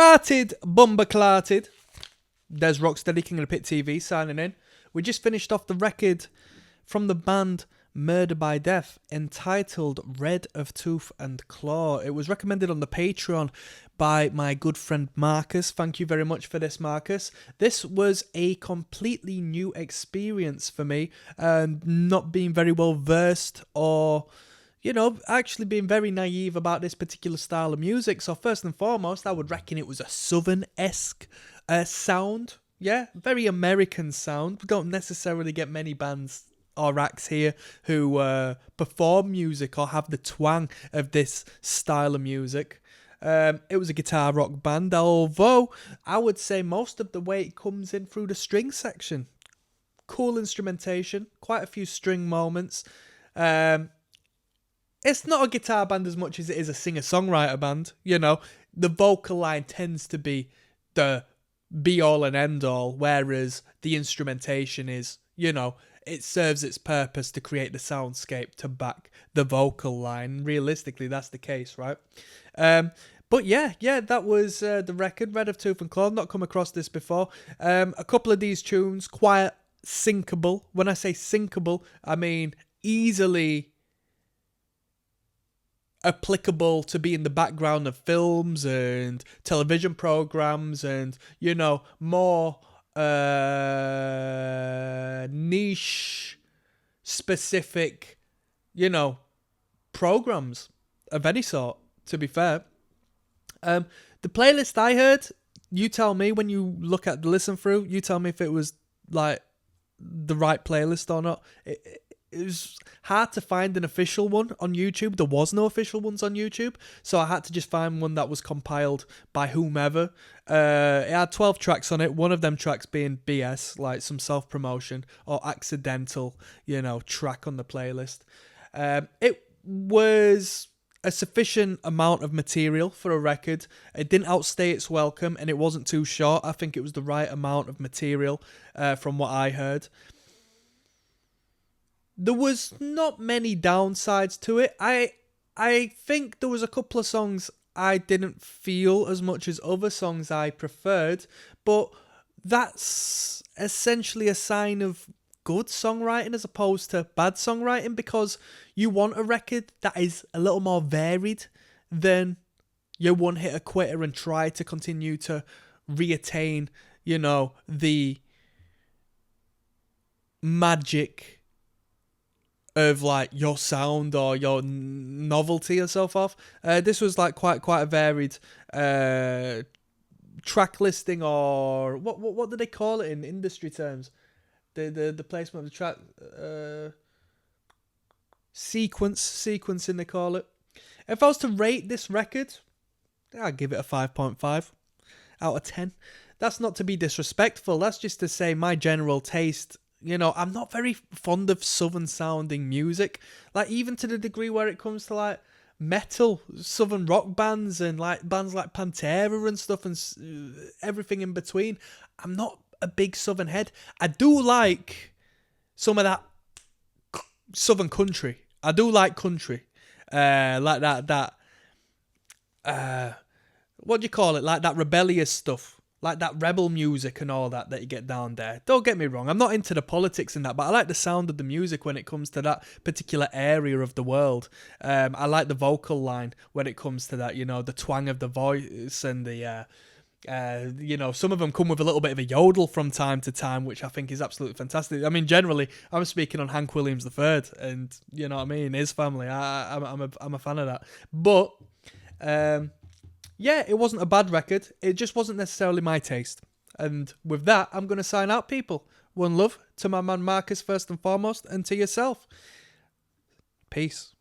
Rotted, bumper clarted. There's Rocksteady, King of the Pit TV signing in. We just finished off the record from the band Murder by Death entitled Red of Tooth and Claw. It was recommended on the Patreon by my good friend Marcus. Thank you very much for this, Marcus. This was a completely new experience for me, not being very well versed or, you know, actually being very naive about this particular style of music. So first and foremost, I would reckon it was a Southern-esque sound. Yeah, very American sound. We don't necessarily get many bands or acts here who perform music or have the twang of this style of music. It was a guitar rock band, although I would say most of the way it comes in through the string section. Cool instrumentation, quite a few string moments. It's not a guitar band as much as it is a singer-songwriter band. You know, the vocal line tends to be the be-all and end-all, whereas the instrumentation is, you know, it serves its purpose to create the soundscape to back the vocal line. Realistically, that's the case, right? But yeah, that was the record, Red of Tooth and Claw. I've not come across this before. A couple of these tunes, quite syncable. When I say syncable, I mean easily applicable to be in the background of films and television programs and, you know, more niche specific, you know, programs of any sort, to be fair. The playlist I heard, you tell me when you look at the listen through, you tell me if it was like the right playlist or not. It was hard to find an official one on YouTube. There was no official ones on YouTube, so I had to just find one that was compiled by whomever. It had 12 tracks on it, one of them tracks being BS, like some self-promotion or accidental, you know, track on the playlist. It was a sufficient amount of material for a record. It didn't outstay its welcome, and it wasn't too short. I think it was the right amount of material from what I heard. There was not many downsides to it. I think there was a couple of songs I didn't feel as much as other songs I preferred, but that's essentially a sign of good songwriting as opposed to bad songwriting, because you want a record that is a little more varied than your one-hitter quitter and try to continue to reattain, you know, the magic of like your sound or your novelty and so forth. This was like quite a varied track listing, or what do they call it in industry terms? The placement of the track, sequencing they call it. If I was to rate this record, I'd give it a 5.5 out of 10. That's not to be disrespectful. That's just to say my general taste. You know, I'm not very fond of southern sounding music, like even to the degree where it comes to like metal, southern rock bands and like bands like Pantera and stuff and everything in between. I'm not a big southern head. I do like some of that southern country. I do like country, like that. What do you call it? Like that rebellious stuff. Like that rebel music and all that you get down there. Don't get me wrong, I'm not into the politics in that, but I like the sound of the music when it comes to that particular area of the world. I like the vocal line when it comes to that, you know, the twang of the voice and the, you know, some of them come with a little bit of a yodel from time to time, which I think is absolutely fantastic. I mean, generally, I'm speaking on Hank Williams III and, you know what I mean, his family. I'm a fan of that. But, yeah, it wasn't a bad record. It just wasn't necessarily my taste. And with that, I'm going to sign out, people. One love to my man Marcus first and foremost, and to yourself. Peace.